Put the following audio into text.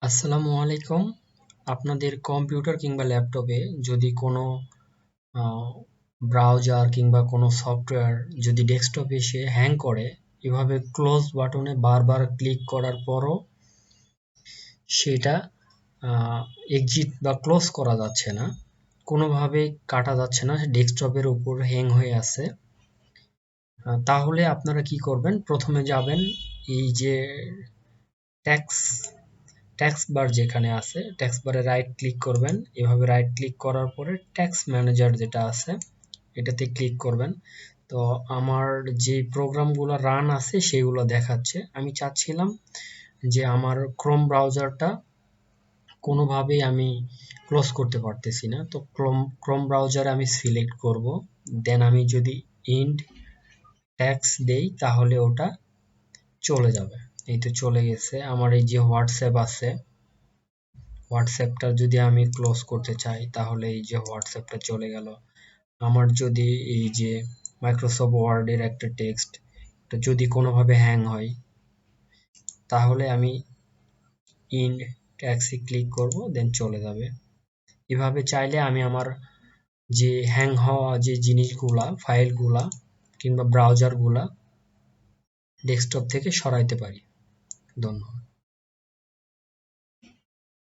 আসসালামু আলাইকুম। আপনাদের কম্পিউটার কিংবা ল্যাপটপে যদি কোনো ব্রাউজার কিংবা কোনো সফটওয়্যার যদি ডেস্কটপে এসে হ্যাং করে, এভাবে ক্লোজ বাটনে বারবার ক্লিক করার পরও সেটা এক্সিট বা ক্লোজ করা যাচ্ছে না, কোনোভাবেই কাটা যাচ্ছে না, ডেস্কটপের উপর হ্যাং হয়ে আছে। তাহলে আপনারা কি করবেন? প্রথমে যাবেন এই যে ট্যাক্স ট্যাক্স বার যেখানে আছে, ট্যাক্স বারে রাইট ক্লিক করবেন। এভাবে রাইট ক্লিক করার পরে ট্যাক্স ম্যানেজার যেটা আছে এটাতে ক্লিক করবেন। তো আমার যে প্রোগ্রামগুলো রান আছে সেগুলো দেখাচ্ছে। আমি চাচ্ছিলাম যে আমার ক্রোম ব্রাউজারটা কোনোভাবেই আমি ক্লোজ করতে পারতেছি না, তো ক্রোম ব্রাউজারে আমি সিলেক্ট করব। দেন আমি যদি ইন্ড ট্যাক্স দেই তাহলে ওটা চলে যাবে। এই তো চলে গেছে। আমার এই যে হোয়াটসঅ্যাপ আছে, হোয়াটসঅ্যাপটা যদি আমি ক্লোজ করতে চাই তাহলে এই যে হোয়াটসঅ্যাপটা চলে গেল। আমার যদি এই যে মাইক্রোসফট ওয়ার্ডের একটা টেক্সট যদি কোনোভাবে হ্যাং হয় তাহলে আমি ইন ট্যাক্সে ক্লিক করব, দেন চলে যাবে। এভাবে চাইলে আমি আমার যে হ্যাং হওয়া যে জিনিসগুলা, ফাইলগুলা কিংবা ব্রাউজারগুলা ডেস্কটপ থেকে সরাইতে পারি। ধন্যবাদ।